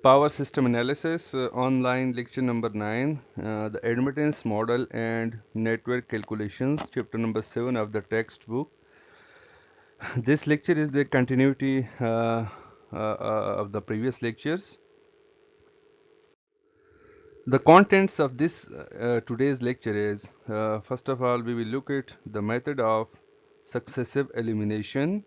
Power System Analysis, online lecture number 9, the admittance model and network calculations, chapter number 7 of the textbook. This lecture is the continuity of the previous lectures. The contents of this today's lecture is, first of all, we will look at the method of successive elimination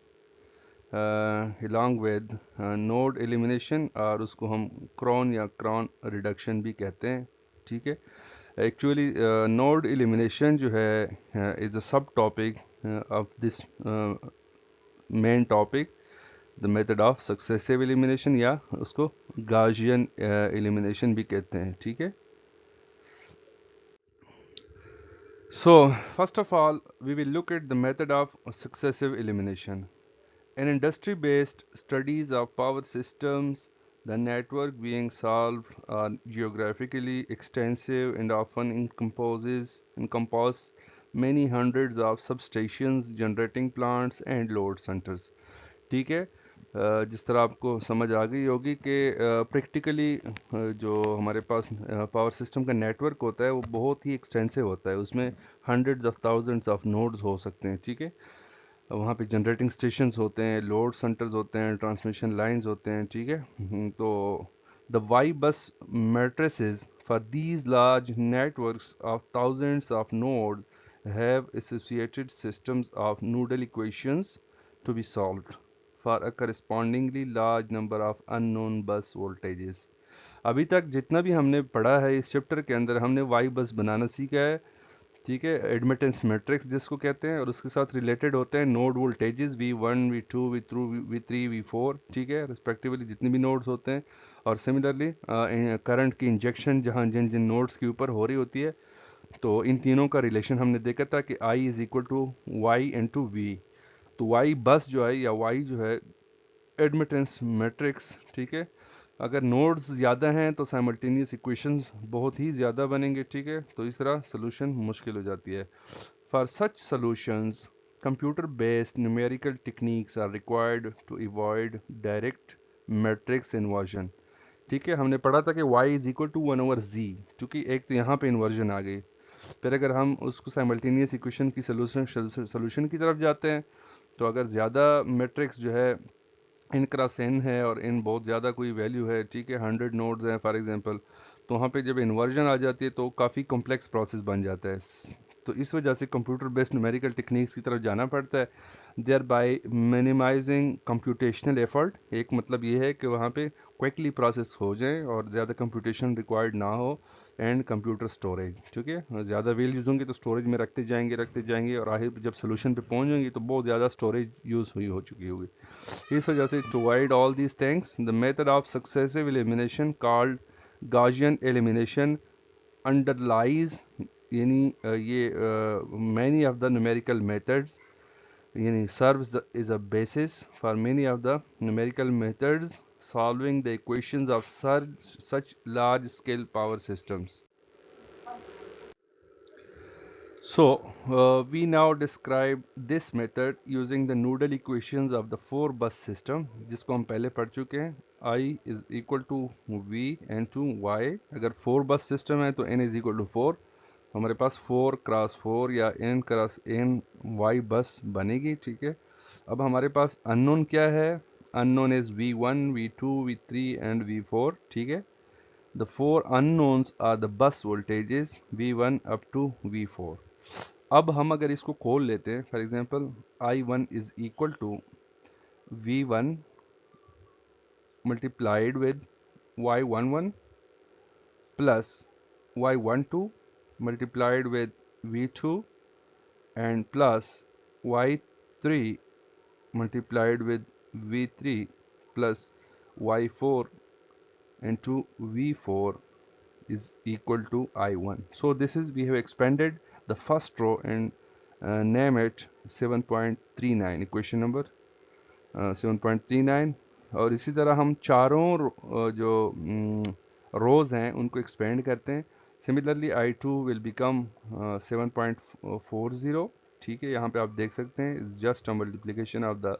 along with node elimination, और उसको हम cron या cron reduction भी कहते हैं. ठीक है. Actually, node elimination जो है is a subtopic of this main topic, the method of successive elimination, या उसको Gaussian elimination भी कहते हैं. ठीक है. So, first of all, we will look at the method of successive elimination. In industry-based studies of power systems, the network being solved are geographically extensive and often encompass many hundreds of substations, generating plants and load centers. ठीक है. जिस तरह आपको समझ आ गई होगी कि practically जो हमारे पास पावर सिस्टम का नेटवर्क होता है वो बहुत ही एक्सटेंसिव होता है. उसमें hundreds of thousands of nodes हो सकते हैं. ठीक है. वहाँ पे जनरेटिंग स्टेशंस होते हैं, लोड सेंटर्स होते हैं, ट्रांसमिशन लाइंस होते हैं. ठीक है. तो द वाई बस matrices for these large networks of thousands of node have associated systems of nodal equations to be solved for a correspondingly large number of unknown bus voltages. अभी तक जितना भी हमने पढ़ा है इस चैप्टर के अंदर, हमने वाई बस बनाना सीखा है. ठीक है. एडमिटेंस मैट्रिक्स जिसको कहते हैं, और उसके साथ रिलेटेड होते हैं node voltages V1, V2, V3, V3, V4. ठीक है. रिस्पेक्टिवली जितने भी नोड्स होते हैं, और सिमिलरली करंट की इंजेक्शन जहाँ जिन जिन नोड्स के ऊपर हो रही होती है, तो इन तीनों का रिलेशन हमने देखा था कि I is equal to Y into V. तो वाई बस जो है या वाई जो है एडमिटेंस मैट्रिक्स. ठीक है. अगर नोड्स ज़्यादा हैं तो साइमल्टेनियस इक्वेशंस बहुत ही ज़्यादा बनेंगे. ठीक है. तो इस तरह सोल्यूशन मुश्किल हो जाती है. For such solutions computer based numerical techniques are required to avoid direct matrix inversion. ठीक है. हमने पढ़ा था कि y is equal to 1/z, क्योंकि एक तो यहाँ पे इन्वर्जन आ गई. फिर अगर हम उसको साइमल्टेनियस इक्वेशन की सोल्यूशन की तरफ जाते हैं, तो अगर ज़्यादा मैट्रिक्स जो है इन क्रॉस एन है और इन बहुत ज़्यादा कोई वैल्यू है, ठीक है, 100 नोड्स हैं फॉर एग्जांपल, तो वहाँ पे जब इन्वर्जन आ जाती है तो काफ़ी कॉम्प्लेक्स प्रोसेस बन जाता है. तो इस वजह से कंप्यूटर बेस्ड न्यूमेरिकल टेक्निक्स की तरफ जाना पड़ता है, thereby minimising computational effort. एक मतलब ये है कि वहाँ पे क्विकली प्रोसेस हो जाए और ज़्यादा कंप्यूटेशन रिक्वायर्ड ना हो. एंड कंप्यूटर स्टोरेज, ठीक है, ज़्यादा वैल्यूज होंगी तो स्टोरेज में रखते जाएंगे और आखिर जब सोल्यूशन पे पहुँचेंगे तो बहुत ज़्यादा स्टोरेज यूज़ हो चुकी होगी. इस वजह से to avoid all these things the method of successive elimination called Gaussian elimination underlies यानी ये many of the numerical methods, यानी serves is a basis for many of the numerical methods solving the equations of such large scale power systems. So, we now describe this method using the nodal equations of the 4-bus system, जिसको हम पहले पढ़ चुके हैं. I is equal to V and to Y. अगर 4-bus system है तो N is equal to 4. हमारे पास 4 क्रॉस 4 या N क्रॉस N Y बस बनेगी. ठीक है. अब हमारे पास अननोन क्या है? Unknown is V1, V2, V3 and V4. ठीक है. The four unknowns are the bus voltages V1 up to V4. अब हम अगर इसको खोल लेते हैं, for example I1 is equal to V1 multiplied with Y11 plus Y12 multiplied with V2 and plus Y3 multiplied with V3 plus Y4 into V4 is equal to I1. So this is, we have expanded the first row and name it 7.39, equation number 7.39. और इसी तरह हम चारों जो रोज हैं उनको expand करते हैं. Similarly I2 will become 7.40. ठीक है. यहाँ पे आप देख सकते हैं just a multiplication of the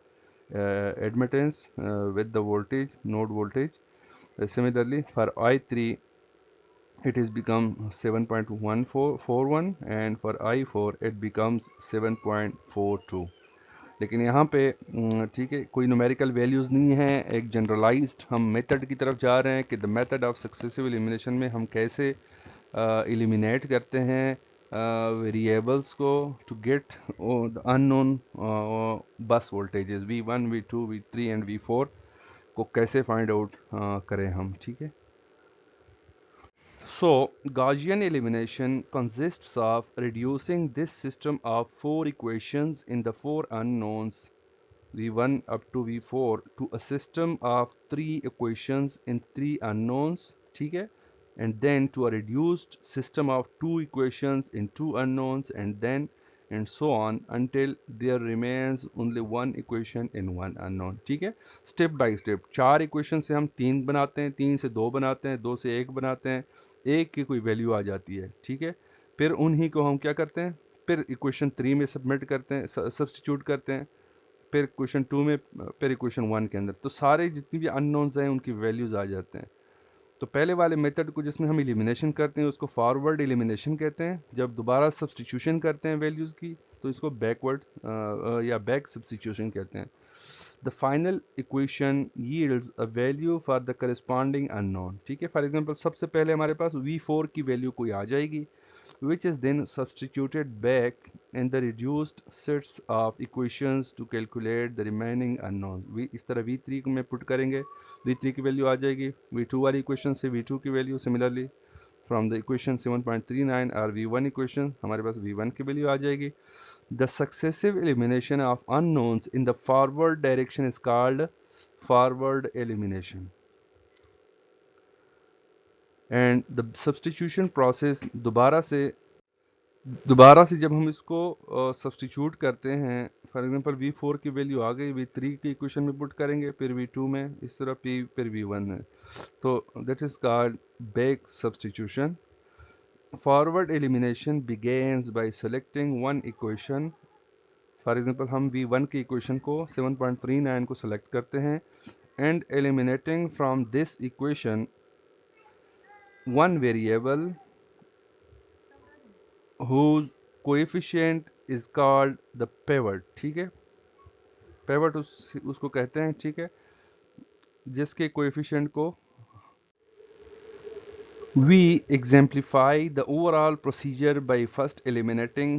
admittance with the voltage, node voltage. Similarly, for I3 it is become 7.1441 and for I4 it becomes 7.42. लेकिन यहाँ पे ठीक है, कोई न्यूमेरिकल वैल्यूज़ नहीं है, एक जनरलाइज्ड हम मेथड की तरफ जा रहे हैं कि the method of successive elimination में हम कैसे एलिमिनेट करते हैं वेरिएबल्स को टू गेट द अननोन बस voltages V1, V2, V3 and V4 को कैसे फाइंड आउट करें हम, ठीक है। So, Gaussian elimination consists of reducing this system of four equations in the four unknowns V1 up to V4 to a system of three equations in three unknowns, ठीक है, and then to a reduced system of two equations in two unknowns and so on until there remains only one equation in one unknown, ठीक है। Step by step चार equation से हम तीन बनाते हैं, तीन से दो बनाते हैं, दो से एक बनाते हैं, एक की कोई वैल्यू आ जाती है, ठीक है। फिर उन्हीं को हम क्या करते हैं, फिर इक्वेशन 3 में सबमिट करते हैं, सब्स्टिट्यूट करते हैं, फिर क्वेश्चन 2 में, फिर इक्वेशन 1 के अंदर, तो सारे जितनी भी अननोन्स हैं उनकी वैल्यूज आ जाते हैं। तो पहले वाले मेथड को जिसमें हम एलिमिनेशन करते हैं उसको फॉरवर्ड एलिमिनेशन कहते हैं। जब दोबारा सब्स्टिट्यूशन करते हैं वैल्यूज़ की तो इसको बैकवर्ड या बैक सब्स्टिट्यूशन कहते हैं। The final equation yields a value for the corresponding unknown, ठीक है। फॉर एग्जांपल सबसे पहले हमारे पास V4 की वैल्यू कोई आ जाएगी which is then substituted back in the reduced sets of equations to calculate the remaining unknown। इस तरह V3 में पुट करेंगे, V3 की वैल्यू आ जाएगी, V2 वाली इक्वेशन से V2 की value, similarly from the equation 7.39 और V1 इक्वेशन हमारे पास V1 की वैल्यू आ जाएगी। The successive elimination of unknowns in the forward direction is called forward elimination and the substitution process दोबारा से जब हम इसको सब्स्टिट्यूट करते हैं, फॉर एग्जांपल V4 की वैल्यू आ गई, V3 की इक्वेशन में पुट करेंगे, फिर V2 में इस तरह P, फिर V1 में, तो that is called back substitution. Forward elimination begins bye selecting one equation. For example हम V1 की इक्वेशन को 7.39 को सेलेक्ट करते हैं and eliminating from this equation one variable whose coefficient is called the pivot, ठीक है। pivot उसको कहते हैं, ठीक है, जिसके कोएफिशिएंट को we exemplify the overall procedure by first eliminating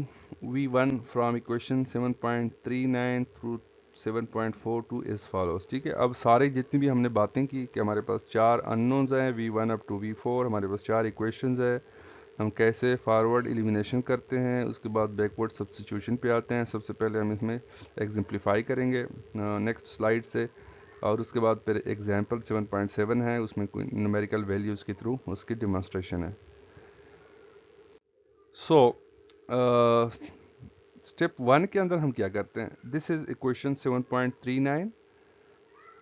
V1 from equation 7.39 through 7.42 as follows, ठीक है। अब सारे जितनी भी हमने बातें की कि हमारे पास चार अननोन्स हैं V1 अप टू V4, हमारे पास चार इक्वेशंस है, हम कैसे फॉरवर्ड एलिमिनेशन करते हैं, उसके बाद बैकवर्ड सब्स्टिट्यूशन पे आते हैं। सबसे पहले हम इसमें एग्जाम्प्लीफाई करेंगे नेक्स्ट स्लाइड से, और उसके बाद फिर एग्जाम्पल 7.7 है, उसमें कोई न्यूमेरिकल वैल्यूज़ के थ्रू उसकी डिमॉन्स्ट्रेशन है। सो स्टेप 1 के अंदर हम क्या करते हैं, दिस इज़ इक्वेशन 7.39,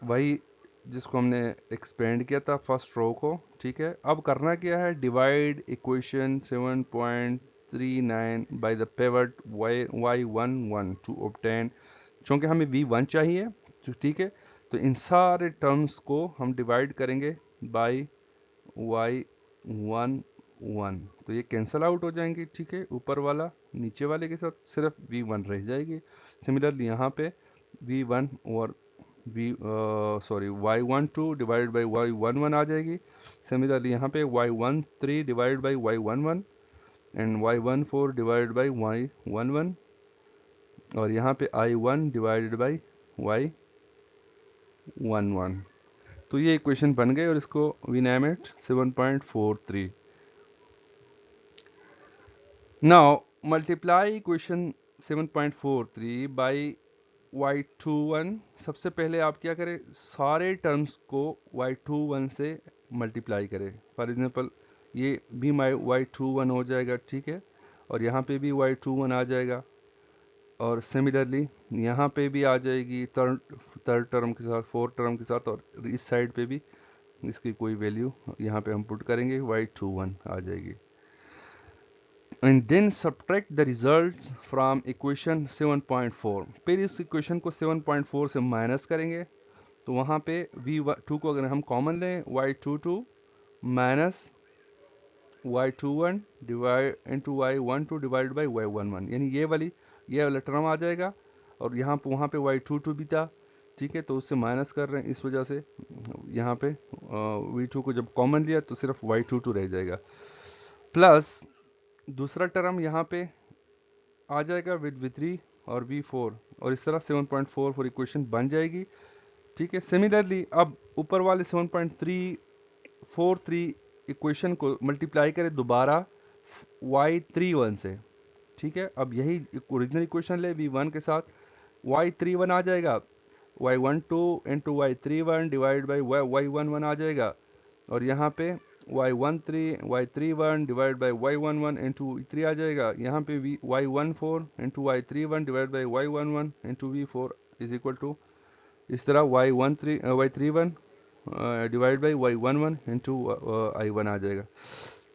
वही जिसको हमने एक्सपेंड किया था फर्स्ट रो को, ठीक है। अब करना क्या है, divide equation 7.39 by the pivot y11 to obtain, चूँकि हमें V1 चाहिए, तो ठीक है, तो इन सारे टर्म्स को हम डिवाइड करेंगे बाय y11, तो ये कैंसल आउट हो जाएंगे, ठीक है, ऊपर वाला नीचे वाले के साथ सिर्फ V1 रह जाएगी। सिमिलरली यहाँ पे V1 और y12 डिवाइड बाई y11 आ जाएगी। सिमिलरली यहाँ पे y13 divide by y11 and y14 divide by y11, और यहाँ पे I1 डिवाइडेड बाई y11। तो ये इक्वेशन बन गए और इसको we name it 7.43। Now multiply equation 7.43 by y21। सबसे पहले आप क्या करें, सारे टर्म्स को y21 से मल्टीप्लाई करें। फॉर एग्जांपल ये भी y21 हो जाएगा, ठीक है, और यहाँ पे भी y21 आ जाएगा, और सिमिलरली यहाँ पे भी आ जाएगी थर्ड टर्म के साथ, फोर्थ टर्म के साथ, और इस साइड पे भी इसकी कोई वैल्यू यहाँ पे हम पुट करेंगे, y21 आ जाएगी। And then subtract the results from equation 7.4, फिर इस इक्वेशन को 7.4 से माइनस करेंगे, तो वहाँ पे v2 को अगर हम कॉमन लें, y22 minus y21 divide into y12 divide by y11, यानी ये वाला टर्म आ जाएगा। और यहाँ पे वहाँ पे y22 भी था, ठीक है, तो उससे माइनस कर रहे हैं, इस वजह से यहाँ पे v2 को जब कॉमन लिया तो सिर्फ y22 रह जाएगा, प्लस दूसरा टर्म यहाँ पे आ जाएगा विद v3 और v4, और इस तरह 7.44 इक्वेशन बन जाएगी। ठीक है, सिमिलरली अब ऊपर वाले 7.343 इक्वेशन को मल्टीप्लाई करें दोबारा y31 से। ठीक है, अब यही ओरिजिनल इक्वेशन ले v1 के साथ, y31 आ जाएगा, y12 into y31 divide by y11 आ जाएगा, और यहाँ पे y31 divide by y11 into v3 आ जाएगा, यहाँ पे y14 into y31 divide by y11 into v4 is equal to इस तरह y31 divide by y11 into i1 आ जाएगा।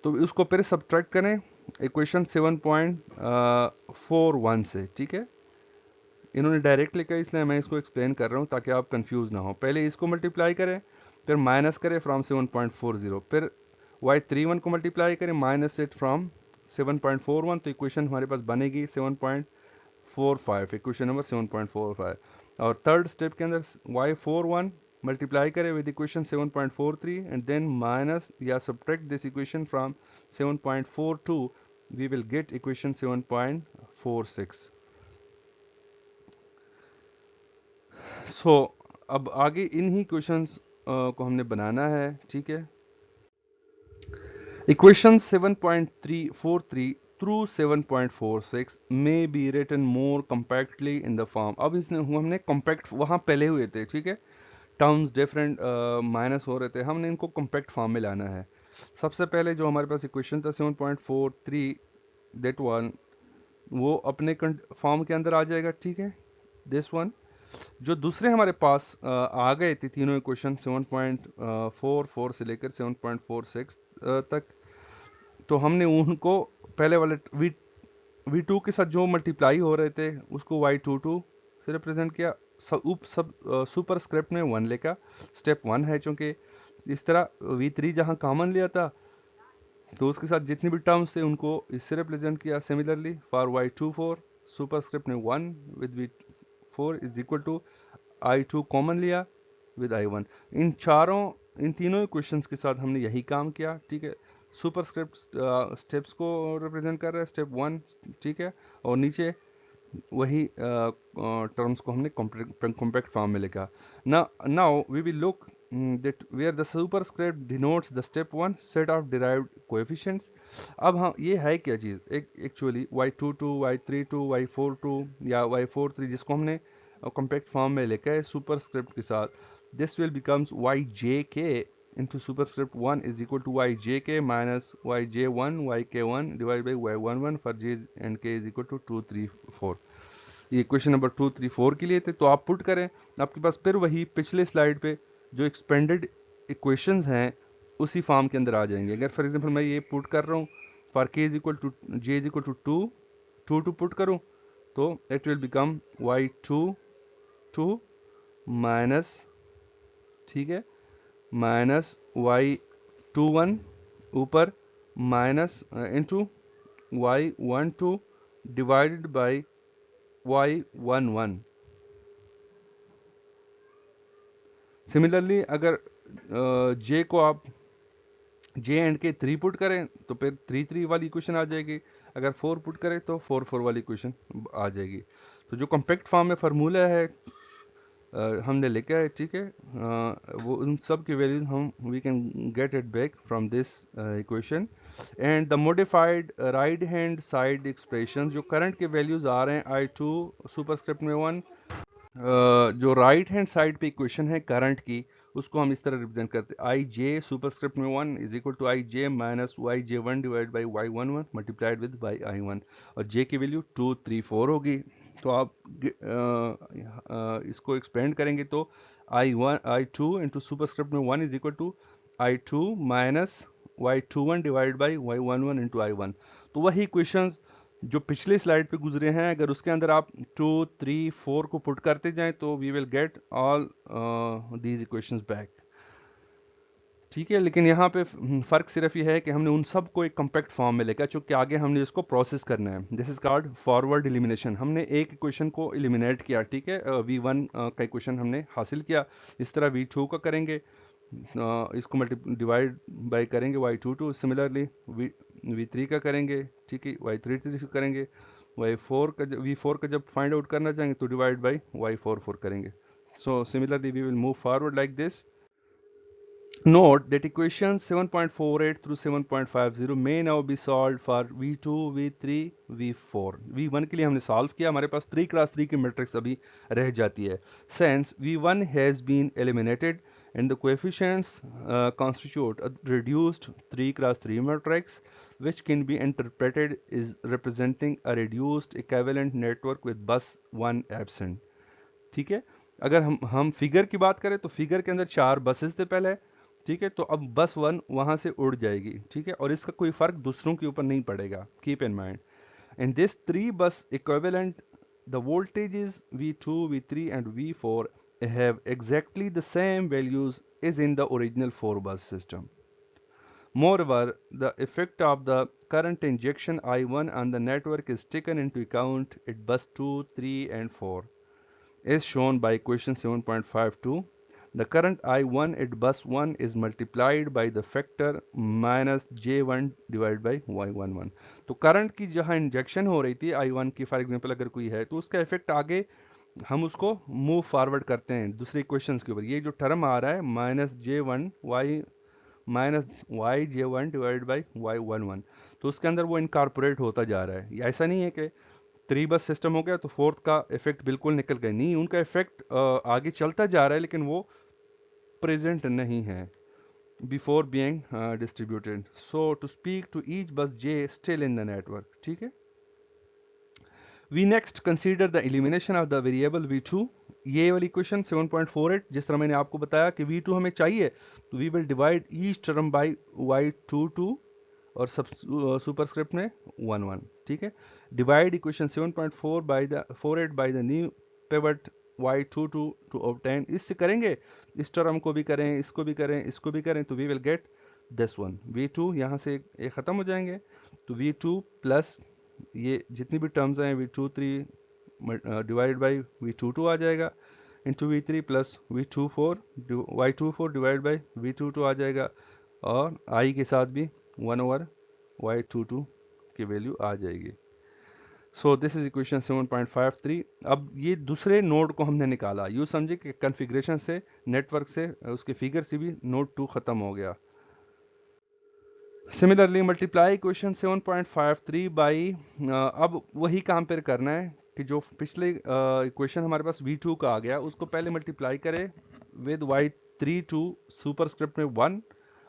तो उसको फिर सब्ट्रैक्ट करें इक्वेशन 7.41 से। ठीक है, इन्होंने डायरेक्ट लिखा है इसलिए मैं इसको एक्सप्लेन कर रहा हूँ ताकि आप कंफ्यूज ना हो। पहले इसको मल्टीप्लाई करें, फिर माइनस करें फ्रॉम 7.40, फिर y31 को मल्टीप्लाई करें माइनस इट फ्रॉम 7.41, तो इक्वेशन हमारे पास बनेगी 7.45, इक्वेशन नंबर 7.45। और थर्ड स्टेप के अंदर y41 मल्टीप्लाई करें with equation 7.43 and then minus या subtract this equation from 7.42, we will get equation 7.46। So अब आगे इन्हीं क्वेश्चंस को हमने बनाना है। ठीक है, इक्वेशन 7.343 थ्रू 7.46 में be written more compactly in the form. अब इसने हमने कॉम्पैक्ट वहाँ पहले हुए थे, ठीक है, टर्म्स डिफरेंट माइनस हो रहे थे, हमने इनको कॉम्पैक्ट फॉर्म में लाना है। सबसे पहले जो हमारे पास इक्वेशन था 7.43 दैट वन, वो अपने फॉर्म के अंदर आ जाएगा। ठीक है, दिस वन। जो दूसरे हमारे पास आ गए थे तीनों इक्वेशन 7.44 से लेकर 7.46 तक, तो हमने उनको पहले वाले v2 के साथ जो मल्टीप्लाई हो रहे थे उसको y22 से रिप्रेजेंट किया, सुपर स्क्रिप्ट में 1 लेकर, स्टेप 1 है चूंकि। इस तरह v3 जहां कॉमन लिया था तो उसके साथ जितने भी टर्म्स थे उनको इससे रिप्रेजेंट किया। Similarly for y24 super script में 1 with v4 is equal to i2 common लिया विद i1। इन तीनों इक्वेशंस के साथ हमने यही काम किया। ठीक है, सुपर स्क्रिप्ट स्टेप्स को रिप्रेजेंट कर रहा है, स्टेप 1। ठीक है, और नीचे वही टर्म्स को हमने कॉम्पैक्ट फॉर्म में लिखा। Now we will look that where the superscript denotes the step 1 set of derived coefficients। अब हम ये है क्या चीज़, एक्चुअली y22 y32 y42 या y43 जिसको हमने कॉम्पैक्ट फॉर्म में लिखा है सुपरस्क्रिप्ट के साथ, this will becomes yjk into superscript 1 is equal to yjk minus yj1 yk1 divided by y11 for j and k is equal to 2 3 4। ये question number 2 3 4 के लिए थे, तो आप पुट करें, आपके पास फिर वही पिछले स्लाइड पे जो एक्सपेंडेड इक्वेशंस हैं उसी फॉर्म के अंदर आ जाएंगे। अगर फॉर एग्जांपल मैं ये पुट कर रहा हूँ for k is equal to j is equal to 2 to put करूँ तो it will become y22 minus, ठीक है, माइनस y21 ऊपर minus into y12 divided by y11। Similarly अगर j को आप j एंड के 3 पुट करें तो फिर 3 3 वाली इक्वेशन आ जाएगी, अगर 4 पुट करें तो 4 4 वाली इक्वेशन आ जाएगी। तो जो कॉम्पैक्ट फॉर्म में फार्मूला है हमने लिखा है, ठीक है, वो उन सब की वैल्यूज हम we can get it back from this equation. And the modified right hand side expression जो करंट के वैल्यूज आ रहे हैं i2 सुपरस्क्रिप्ट में 1, जो राइट हैंड साइड पे इक्वेशन है करंट की उसको हम इस तरह रिप्रेजेंट करते हैं आई जे सुपरस्क्रिप्ट में 1 is equal to I J minus Y J one divide by y11 multiplied with by i1, और j की वैल्यू 2 3 4 होगी। तो आप इसको एक्सपेंड करेंगे तो i2 इंटू सुपरस्क्रिप्ट में 1 is equal to i2 minus y21 divide by y11 into i1। तो वही इक्वेशंस जो पिछले स्लाइड पे गुजरे हैं, अगर उसके अंदर आप 2, 3, 4 को पुट करते जाएं तो we will get all these equations back. ठीक है, लेकिन यहाँ पे फ़र्क सिर्फ ये है कि हमने उन सब को एक कम्पैक्ट फॉर्म में लेकर, चूँकि आगे हमने इसको प्रोसेस करना है। This is called forward elimination. हमने एक इक्वेशन को एलिमिनेट किया, ठीक है, V1 का इक्वेशन हमने हासिल किया। इस तरह V2 का करेंगे, इसको डिवाइड बाय करेंगे Y22। सिमिलरली V3 का करेंगे, ठीक है, Y33 का करेंगे। V4 का जब फाइंड आउट करना चाहेंगे तो डिवाइड बाय Y44 करेंगे। So similarly we will move forward like this. Note that equations 7.48 through 7.50 may now be solved for V2, V3, V4. V1 के लिए हमने सॉल्व किया, हमारे पास 3 क्रॉस 3 की मैट्रिक्स अभी रह जाती है। Since V1 has been eliminated and the coefficients constitute a reduced 3 cross 3 matrix which can be interpreted as representing a reduced equivalent network with bus 1 absent. ठीक है, अगर हम फिगर की बात करें तो फिगर के अंदर 4 बसेस थे पहले, ठीक है, तो अब बस 1 वहां से उड़ जाएगी, ठीक है, और इसका कोई फर्क दूसरों के ऊपर नहीं पड़ेगा। Keep in mind in this 3 बस equivalent the voltages V2, V3 and V4 have exactly the same values as in the original 4 bus system. Moreover, the effect of the current injection I1 on the network is taken into account at bus 2, 3 and 4. Is shown by equation 7.52. The current I1 at bus 1 is multiplied by the factor minus J1 divided by Y11. तो current की जहाँ injection हो रही थी I1 की, for example अगर कोई है तो उसका इफेक्ट आगे हम उसको मूव फॉरवर्ड करते हैं दूसरे इक्वेशंस के ऊपर। ये जो टर्म आ रहा है minus J1 divide by Y11, तो उसके अंदर वो इनकारपोरेट होता जा रहा है। ऐसा नहीं है कि 3 बस सिस्टम हो गया तो 4th का इफेक्ट बिल्कुल निकल गया, नहीं, उनका इफेक्ट आगे चलता जा रहा है लेकिन वो प्रेजेंट नहीं है before being distributed. So to speak to each bus J still in the network, ठीक है। We next consider the elimination of the variable V2। ये वाली इक्वेशन 7.48, जिस तरह मैंने आपको बताया कि V2 हमें चाहिए तो we will divide each term by Y22 और सुपरस्क्रिप्ट में 1 1, ठीक है। Divide equation 7.48 by the new pivot Y22 to obtain, इससे करेंगे, इस टर्म को भी करें, इसको भी करें, इसको भी करें, तो we will get this one। V2 यहाँ से ये ख़त्म हो जाएंगे, तो V2 प्लस ये जितनी भी टर्म्स हैं V23 डिवाइड बाई V22 आ जाएगा, into V3 plus Y24 divide by V22 आ जाएगा, और I के साथ भी 1/Y22 की वैल्यू आ जाएगी। So this is equation 7.53। अब ये दूसरे नोड को हमने निकाला, यूँ समझे कि कन्फिग्रेशन से, नेटवर्क से, उसके फिगर से भी नोड 2 ख़त्म हो गया। सिमिलरली मल्टीप्लाई इक्वेशन 7.53 बाई, अब वही काम फिर करना है कि जो पिछले इक्वेशन हमारे पास V2 का आ गया उसको पहले मल्टीप्लाई करें विद Y32 सुपरस्क्रिप्ट में 1,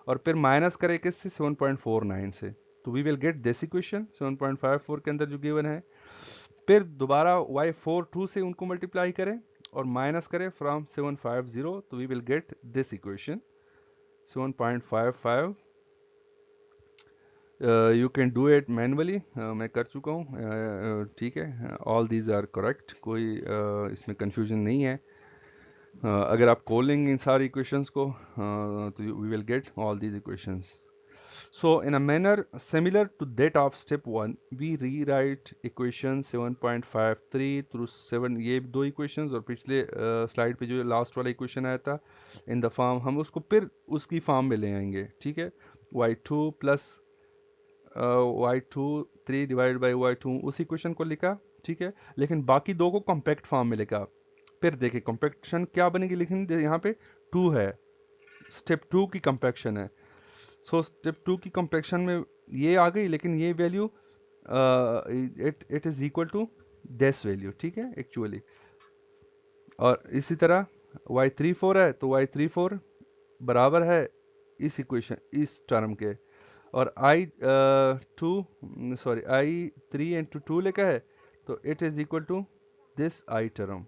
और फिर माइनस करें किससे, 7.49 से, तो we will get this equation 7.54 के अंदर जो गिवन है। फिर दोबारा Y42 से उनको मल्टीप्लाई करें और माइनस करें फ्रॉम 750, तो we will get this equation 7.55। You can do it manually, मैं कर चुका हूँ, ठीक है, ऑल दीज आर करेक्ट, कोई इसमें कंफ्यूजन नहीं है। अगर आप खोल लेंगे इन सारी इक्वेशंस को तो we will get all these equations. So in a manner similar to that of step 1, we rewrite equation 7.53 through 7, ये दो equations और पिछले स्लाइड पे जो लास्ट वाला इक्वेशन आया था इन द फॉर्म, हम उसको फिर उसकी फॉर्म में ले आएंगे, ठीक है। Y2 plus Y23 divide by Y2 उस इक्वेशन को लिखा, ठीक है, लेकिन बाकी दो को कॉम्पैक्ट फॉर्म में लिखा। फिर देखिए कॉम्पैक्शन क्या बनेगी, लेकिन यहाँ पे 2 है, स्टेप 2 की कॉम्पैक्शन है। सो स्टेप 2 की कॉम्पैक्शन में ये आ गई, लेकिन ये value it is equal to this value, ठीक है, एक्चुअली। और इसी तरह Y34 है तो Y34 बराबर है इस इक्वेशन, इस टर्म के, और I3 इंटू 2 लिखा है तो it is equal to this I term,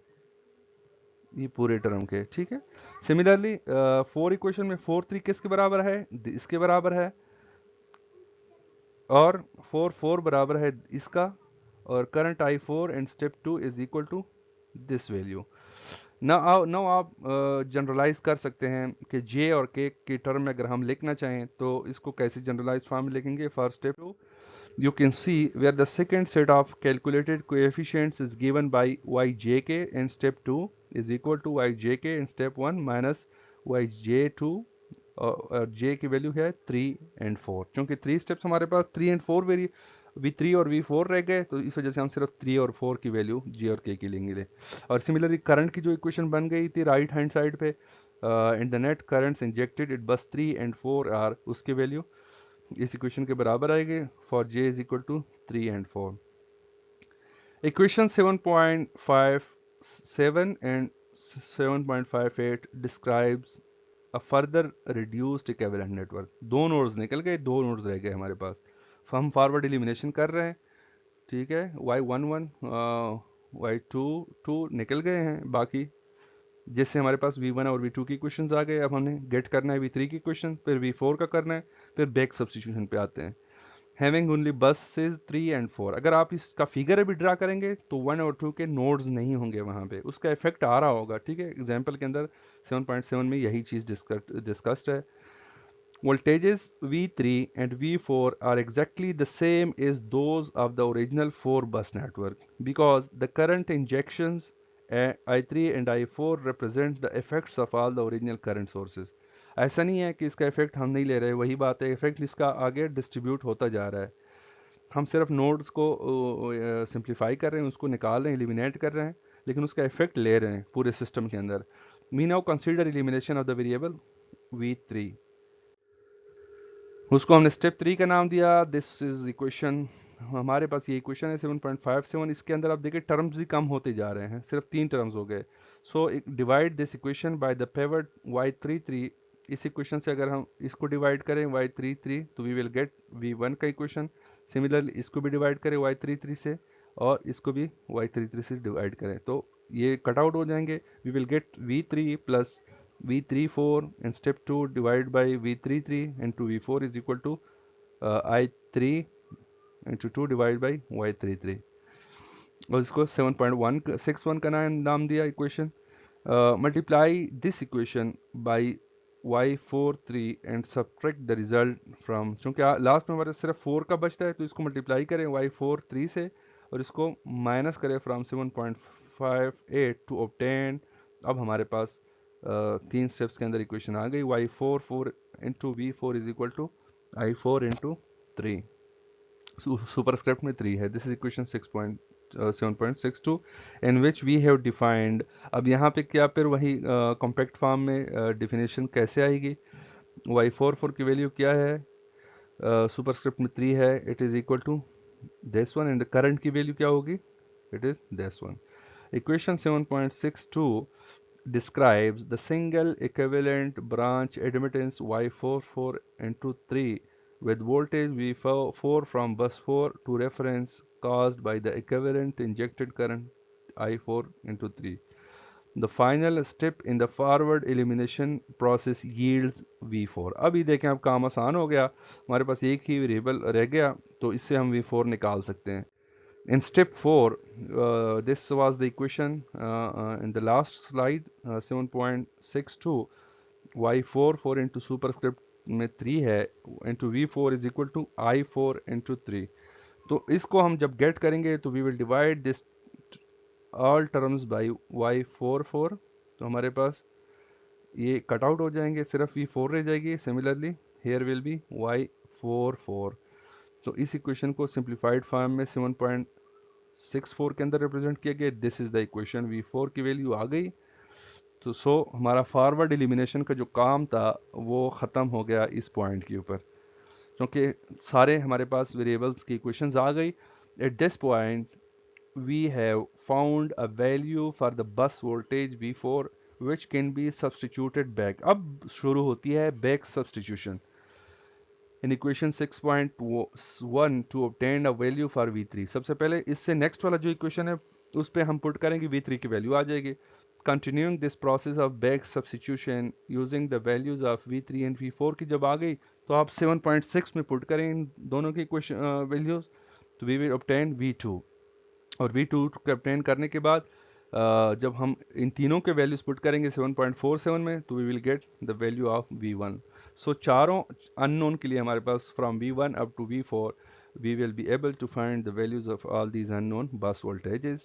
ये पूरे टर्म के, ठीक है। सिमिलरली 4 इक्वेशन में 4 3 किसके बराबर है, इसके बराबर है, और 4 4 बराबर है इसका, और current I4 in step 2 is equal to this value. Now आप जनरलाइज कर सकते हैं कि जे और के की टर्म में अगर हम लिखना चाहें तो इसको कैसे जनरलाइज फॉर्म में लिखेंगे for step 2. You can see where the second set of calculated coefficients is given by yjk in step 2 is equal to yjk in step 1 minus yj2 और j की वैल्यू है 3 एंड 4. क्योंकि 3 steps हमारे पास 3 and 4 very V3 और V4 रह गए तो इस वजह से हम सिर्फ 3 और 4 की वैल्यू J और K की लेंगे. और सिमिलरली करंट की जो इक्वेशन बन गई थी राइट हैंड साइड पे in the net currents injected it bus 3 and 4 are उसकी वैल्यू इस इक्वेशन के बराबर आएगी for J is equal to 3 and 4. Equation 7.57 and 7.58 describes a further reduced equivalent network. दो नोड्स निकल गए, दो नोड्स रह गए हमारे पास. हम फॉरवर्ड एलिमिनेशन कर रहे हैं, ठीक है. y11 y22 निकल गए हैं बाकी, जिससे हमारे पास v1 और v2 की क्वेश्चंस आ गए. अब हमने गेट करना है v3 की क्वेश्चन, फिर v4 का करना है, फिर बैक सब्स्टिट्यूशन पे आते हैं. Having only buses 3 and 4. अगर आप इसका फिगर भी ड्रा करेंगे तो 1 और 2 के नोड्स नहीं होंगे वहाँ पे, उसका इफेक्ट आ रहा होगा, ठीक है. एग्जाम्पल के अंदर 7.7 में यही चीज़ डिस्कस्ड है. Voltages V3 and V4 are exactly the same as those of the original 4-bus network because the current injections I3 and I4 represent the effects of all the original current sources. ऐसा नहीं है कि इसका effect हम नहीं ले रहे, वही बात है, इफेक्ट इसका आगे डिस्ट्रीब्यूट होता जा रहा है. हम सिर्फ नोड्स को सिंप्लीफाई कर रहे हैं, उसको निकाल रहे हैं, एलिमिनेट कर रहे हैं, लेकिन उसका इफेक्ट ले रहे हैं पूरे सिस्टम के अंदर. We now consider elimination of the variable V3. उसको हमने स्टेप 3 का नाम दिया. दिस इज इक्वेशन, हमारे पास ये इक्वेशन है 7.57. इसके अंदर आप देखिए टर्म्स भी कम होते जा रहे हैं, सिर्फ 3 टर्म्स हो गए. So divide this equation by the pivot y33. इस इक्वेशन से अगर हम इसको डिवाइड करें y33 तो वी विल गेट v1 का इक्वेशन. सिमिलरली इसको भी डिवाइड करें y33 से और इसको भी y33 से डिवाइड करें तो ये कट आउट हो जाएंगे. We will get v3 plus V34 in step 2 divided by V33 into V4 is equal to I3 into 2 divided by Y33. और इसको 7.161 का नाम दिया equation. Multiply this equation by y43 and subtract the result from. क्योंकि last में हमारे सिर्फ 4 का बचता है तो इसको मल्टीप्लाई करें y43 से और इसको माइनस करें फ्रॉम 7.58 टू ऑब्टेन. अब हमारे पास 3 स्टेप्स के अंदर इक्वेशन आ गई. y44 into v4 is equal to i4 into 3. Superscript में 3 है. This is equation 7.62 in which we have defined. अब यहाँ पे क्या फिर वही कॉम्पैक्ट फॉर्म में डिफिनेशन कैसे आएगी. y44 की वैल्यू क्या है, सुपरस्क्रिप्ट में 3 है, it is equal to this one. And current की वैल्यू क्या होगी, it is this one. Equation 7.62 describes the single equivalent branch admittance y44 into 3 with voltage V4 from bus 4 to reference caused by the equivalent injected current I4 into 3. The final step in the forward elimination process yields V4. अभी देखें अब काम आसान हो गया, हमारे पास एक ही variable रह गया तो इससे हम V4 निकाल सकते हैं. In step 4, this was the equation in the last slide, 7.62 y44 into superscript में 3 है into v4 is equal to i4 into 3. तो इसको हम जब गेट करेंगे तो we will divide this all terms by y44. तो हमारे पास ये कट आउट हो जाएंगे, सिर्फ v4 रह जाएगी. Similarly here will be y44. तो इस इक्वेशन को सिंप्लीफाइड फॉर्म में 7.64 के अंदर रिप्रेजेंट किया गया. This is the equation. V4 की वैल्यू आ गई तो हमारा फॉरवर्ड एलिमिनेशन का जो काम था वो ख़त्म हो गया इस पॉइंट के ऊपर, क्योंकि सारे हमारे पास वेरिएबल्स की इक्वेशंस आ गई. At this point we have found a value for the bus voltage V4 which can be substituted back. अब शुरू होती है back substitution. in equation 6.1 to obtain a value for V3. सबसे पहले इससे नेक्स्ट वाला जो इक्वेशन है उस पर हम पुट करेंगे, V3 की वैल्यू आ जाएगी. Continuing this process of back substitution using the values of V3 and V4 की जब आ गई तो आप 7.6 में पुट करें इन दोनों की इक्वेशन वैल्यूज तो we will obtain V2. और V2 को obtain करने के बाद जब हम इन तीनों के वैल्यूज पुट करेंगे 7.47 में, तो we will get the value of V1. So चारों अननोन के लिए हमारे पास from V1 up to V4 we will be able to find the values of all these unknown bus voltages.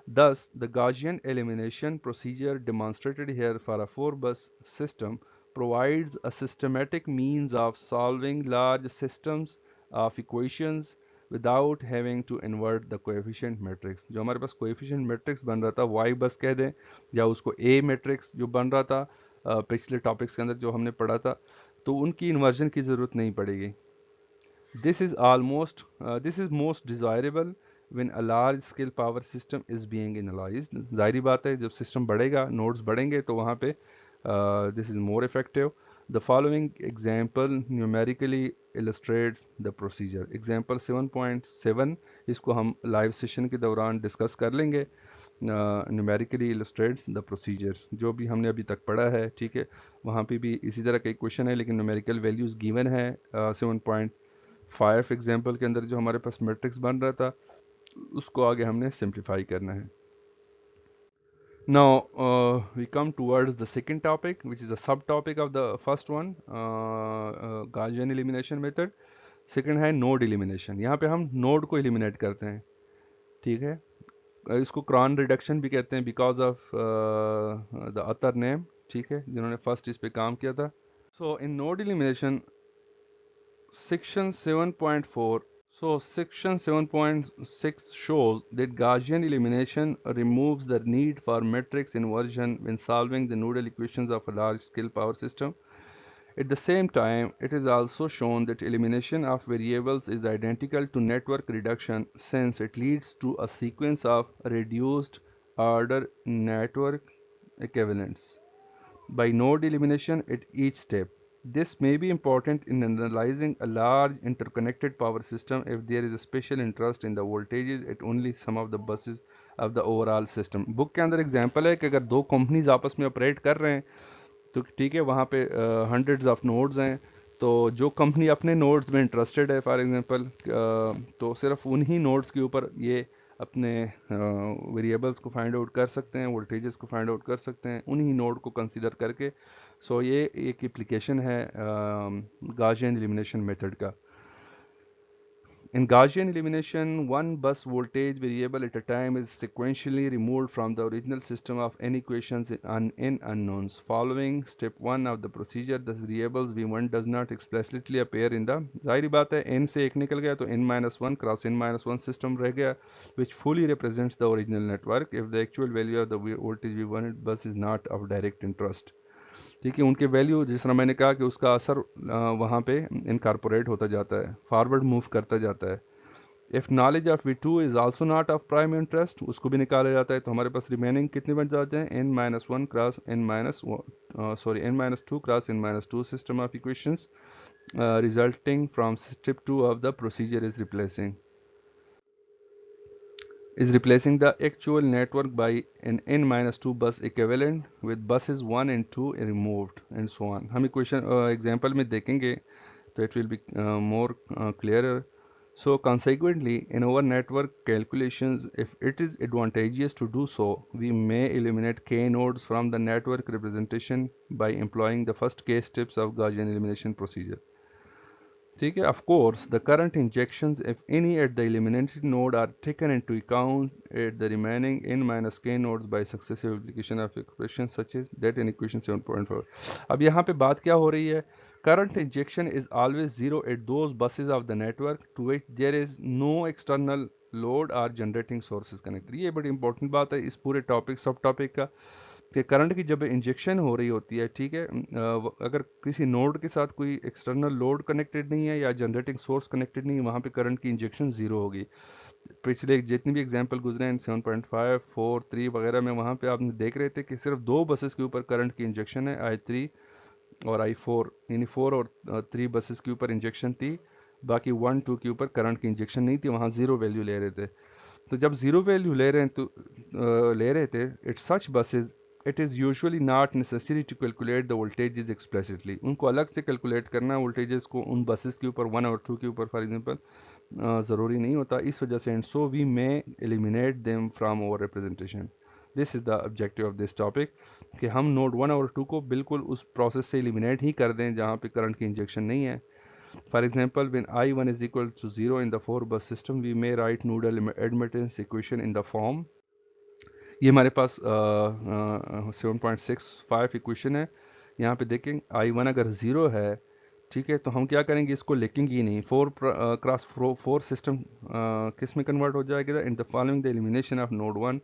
Thus, the Gaussian elimination procedure demonstrated here for a 4-bus system provides a systematic means of solving large systems of equations without having to invert the coefficient matrix. जो हमारे पास coefficient matrix बन रहा था y बस कह दें, या उसको a matrix जो बन रहा था पिछले टॉपिक्स के अंदर जो हमने पढ़ा था, तो उनकी इन्वर्जन की ज़रूरत नहीं पड़ेगी. This is most desirable when a large scale power system is being analyzed. जाहिर बात है, जब सिस्टम बढ़ेगा, नोड्स बढ़ेंगे, तो वहाँ पे this is more effective. The following example numerically illustrates the procedure. Example 7.7 इसको हम लाइव सेशन के दौरान डिस्कस कर लेंगे. न्यूमेरिकली illustrates the procedure, जो भी हमने अभी तक पढ़ा है, ठीक है, वहाँ पे भी इसी तरह का इक्वेशन है, लेकिन न्यूमेरिकल वैल्यूज़ गिवन है. 7.5 एग्जाम्पल के अंदर जो हमारे पास मैट्रिक्स बन रहा था, उसको आगे हमने सिंप्लीफाई करना है. Now we come towards the second topic, which is a subtopic of the first one, Gaussian elimination method. Second है नोड एलिमिनेशन. यहाँ पे हम नोड को एलिमिनेट करते हैं, ठीक है. इसको क्रॉन रिडक्शन भी कहते हैं because of the other name, ठीक है, जिन्होंने फर्स्ट इस पे काम किया था. सो इन node elimination section 7.4. So section 7.6 shows that Gaussian elimination removes the need for matrix inversion when solving the nodal equations of a large-scale power system. At the same time, it is also shown that elimination of variables is identical to network reduction since it leads to a sequence of reduced order network equivalents by node elimination at each step. This may be important in analyzing a large interconnected power system if there is a special interest in the voltages at only some of the buses of the overall system. Book के अंदर example है कि अगर दो companies आपस में operate कर रहे हैं, तो ठीक है, वहाँ पे हंड्रेड्स ऑफ नोड्स हैं, तो जो कंपनी अपने नोड्स में इंटरेस्टेड है, फॉर एग्जांपल, तो सिर्फ उन्हीं नोड्स के ऊपर ये अपने वेरिएबल्स को फाइंड आउट कर सकते हैं, वोल्टेजेस को फाइंड आउट कर सकते हैं उन्हीं नोड को कंसीडर करके. सो ये एक एप्लीकेशन है गॉसियन एलिमिनेशन मेथड का. In Gaussian elimination, one bus voltage variable at a time is sequentially removed from the original system of n equations in unknowns. Following step 1 of the procedure, the variables V1 does not explicitly appear in the, जाहिर बात है, n से एक निकल गया तो n-1 cross n-1 system रह गया, which fully represents the original network if the actual value of the voltage V1 bus is not of direct interest. ठीक है, उनके वैल्यू जिस तरह मैंने कहा कि उसका असर वहाँ पे इनकॉर्पोरेट होता जाता है, फॉरवर्ड मूव करता जाता है. If knowledge of V2 is also not of prime interest, उसको भी निकाला जाता है, तो हमारे पास रिमेनिंग कितने बन जाते हैं, n-1 cross n-2 cross n-2 system of equations resulting from step 2 of the procedure is replacing the actual network by an n-2 bus equivalent with buses 1 and 2 removed and so on. हम equation example में देखेंगे तो it will be more clearer. So consequently, in our network calculations, if it is advantageous to do so, we may eliminate k nodes from the network representation by employing the first k steps of Gaussian elimination procedure. ठीक है. Of course, the current injections, if any, at the eliminated node are taken into account at the remaining n minus k nodes by successive application of expressions such as that in equation 7.4. अब यहाँ पे बात क्या हो रही है? Current injection is always zero at those buses of the network to which there is no external load or generating sources connected. ये बड़ी इंपॉर्टेंट बात है इस पूरे टॉपिक सब टॉपिक का, कि करंट की जब इंजेक्शन हो रही होती है, ठीक है, अगर किसी नोड के साथ कोई एक्सटर्नल लोड कनेक्टेड नहीं है या जनरेटिंग सोर्स कनेक्टेड नहीं है, वहाँ पे करंट की इंजेक्शन ज़ीरो होगी. पिछले जितनी भी एग्जांपल गुजरे हैं 7.5, 4, 3 वगैरह में, वहाँ पे आपने देख रहे थे कि सिर्फ दो बसेस के ऊपर करंट की इंजेक्शन है, I3 और I4, यानी 4 और 3 बसेस के ऊपर इंजेक्शन थी, बाकी 1, 2 के ऊपर करंट की इंजेक्शन नहीं थी, वहाँ ज़ीरो वैल्यू ले रहे थे. तो जब ज़ीरो वैल्यू ले रहे हैं तो ले रहे थे it such buses, it is usually not necessary to calculate the voltages explicitly. उनको अलग से कैलकुलेट करना वोल्टेजेस को उन बसेस के ऊपर 1 और 2 के ऊपर फॉर एग्जांपल, ज़रूरी नहीं होता, इस वजह से, and so we may eliminate them from our representation. This is the objective of this topic कि हम नोड 1 और 2 को बिल्कुल उस प्रोसेस से एलिमिनेट ही कर दें जहाँ पे करंट की इंजेक्शन नहीं है। For example, when I1 is equal to 0 in the 4 bus system, we may write nodal admittance equation in the form, ये हमारे पास 7.65 इक्वेशन है। यहाँ पे देखें I1 अगर 0 है, ठीक है, तो हम क्या करेंगे, इसको लिखेंगे ही नहीं। 4 सिस्टम किस में कन्वर्ट हो जाएगा, in the following the elimination of node 1,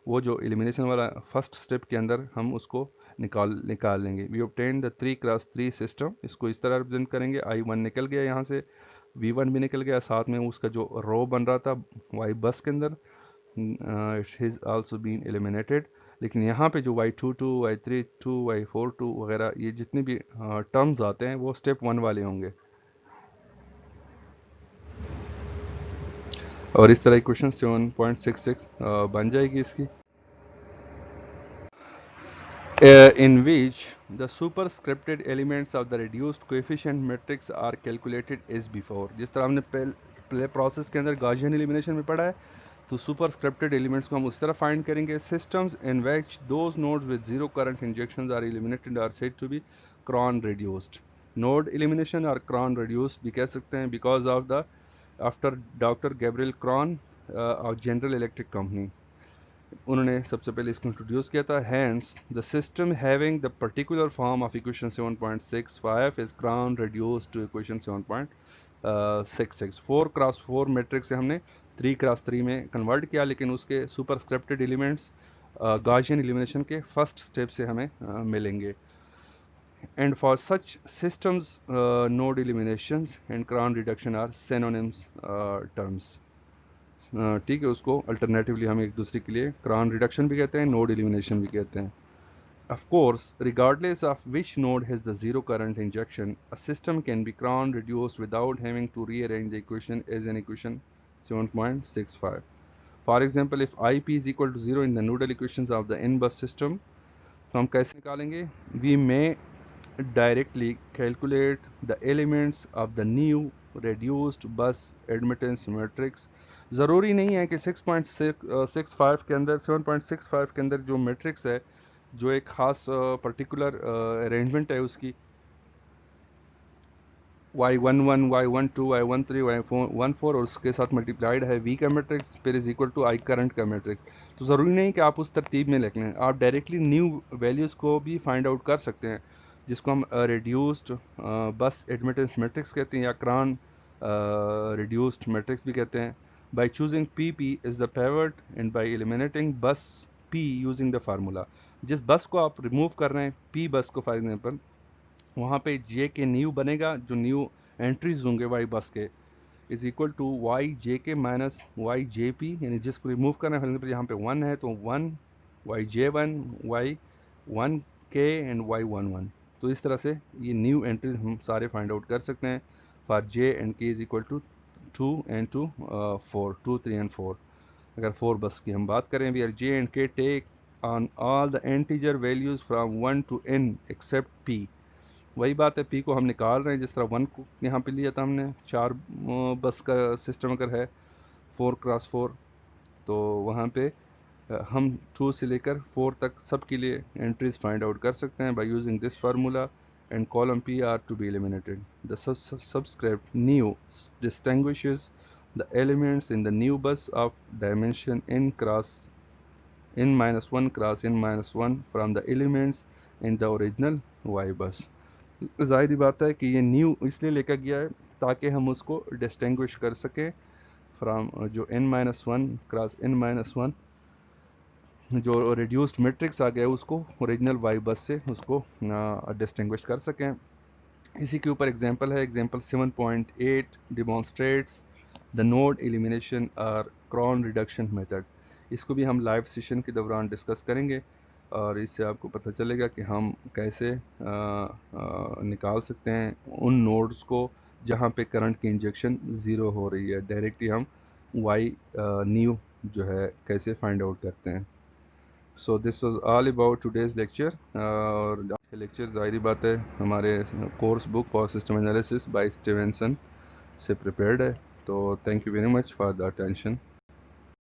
वो जो एलिमिनेशन वाला फर्स्ट स्टेप के अंदर हम उसको निकाल लेंगे। We obtain the 3x3 system, इसको इस तरह रिप्रेजेंट करेंगे। I1 निकल गया यहाँ से, V1 भी निकल गया, साथ में उसका जो रो बन रहा था Y बस के अंदर, it has also been eliminated। लेकिन यहाँ पे जो Y22, Y32, Y42 वगैरह ये जितने भी टर्म्स आते हैं वो स्टेप 1 वाले होंगे। और इस तरह इक्वेशन 7.66 बन जाएगी इसकी, in which the superscripted elements of the reduced coefficient matrix are calculated as before। जिस तरह हमने पहले प्रोसेस के अंदर गॉसियन एलिमिनेशन में पढ़ा है, तो सुपरस्क्रिप्टेड एलिमेंट्स को हम उस तरह फाइंड करेंगे। Systems in which those nodes with zero current injections are eliminated are said to be Kron reduced. Node elimination और क्रॉन रिड्यूस्ड भी कह सकते हैं, because of the after doctor Gabriel Kron of General Electric company, उन्होंने सबसे पहले इसको introduce किया था। Hence the system having the particular form of equation 7.65 is Kron reduced to equation 7.66। 4x4 matrix से हमने 3x3 में कन्वर्ट किया, लेकिन उसके सुपरस्क्रिप्टेड एलिमेंट्स गॉसियन एलिमिनेशन के फर्स्ट स्टेप से हमें मिलेंगे। And for such systems node eliminations and Kron reduction are synonyms terms. ठीक है, उसको अल्टरनेटिवली हम एक दूसरे के लिए क्रॉन रिडक्शन भी कहते हैं, नोड एलिमिनेशन भी कहते हैं। Of course, regardless of which node has the zero current injection, a system can be Cron reduced without having to rearrange the equation as an equation 7.65. For example, if IP is equal to 0 in the nodal equations of the n-bus system, तो हम कैसे निकालेंगे? We may directly calculate the elements of the new reduced bus admittance matrix। ज़रूरी नहीं है कि 6.65 के अंदर 7.65 के अंदर जो मैट्रिक्स है, जो एक ख़ास पर्टिकुलर अरेंजमेंट है उसकी, y11, y12, y13, y14 और उसके साथ मल्टीप्लाइड है v का मैट्रिक्स, फिर is equal to i current का मैट्रिक्स। तो ज़रूरी नहीं कि आप उस तरतीब में लिख लें, आप डायरेक्टली न्यू वैल्यूज़ को भी फाइंड आउट कर सकते हैं, जिसको हम रिड्यूस्ड बस एडमिटेंस मैट्रिक्स कहते हैं, या क्रॉन रिड्यूस्ड मैट्रिक्स भी कहते हैं। By choosing p is the pivot and by eliminating बस p यूजिंग द फार्मूला। जिस बस को आप रिमूव कर रहे हैं, p बस को फॉर एग्जांपल, वहाँ पे जे के न्यू बनेगा, जो न्यू एंट्रीज होंगे वाई बस के, इज इक्वल टू वाई जे के माइनस वाई जे पी, यानी जिसको रिमूव करना है, पर यहाँ पे 1 है तो 1 वाई जे 1 वाई 1 के एंड वाई 1 1। तो इस तरह से ये न्यू एंट्रीज हम सारे फाइंड आउट कर सकते हैं for J and K is equal to 2 and 2 4 2 3 and 4। अगर 4 बस की हम बात करें, we are J and K take on all the integer values from 1 to n except P. वही बात है, पी को हम निकाल रहे हैं, जिस तरह 1 को यहाँ पे लिया था हमने, 4 बस का सिस्टम अगर है 4x4, तो वहाँ पे हम 2 से लेकर 4 तक सब के लिए एंट्रीज फाइंड आउट कर सकते हैं by using this formula, and column P are to be eliminated. The subscript new distinguishes the elements in the new bus of dimension n-1 cross n-1 from the elements in the original y bus. ज़ाहिर बात है कि ये new इसलिए लेकर गया है ताकि हम उसको डिस्टिंग्विश कर सकें फ्रॉम जो n-1 क्रॉस n-1 जो रिड्यूस्ड मैट्रिक्स आ गया है, उसको ओरिजिनल वाई बस से उसको डिस्टिंग्विश कर सकें। इसी के ऊपर एग्जांपल है, example 7.8 demonstrates the node elimination और क्रॉन रिडक्शन मेथड। इसको भी हम लाइव सेशन के दौरान डिस्कस करेंगे, और इससे आपको पता चलेगा कि हम कैसे निकाल सकते हैं उन नोड्स को जहाँ पे करंट की इंजेक्शन ज़ीरो हो रही है। डायरेक्टली हम वाई न्यू जो है कैसे फाइंड आउट करते हैं। So this was all about today's lecture. और आज का लेक्चर ज़ाहिर बात है हमारे course book power system analysis bye Stevenson से प्रिपेयर्ड है। So thank you very much for the attention.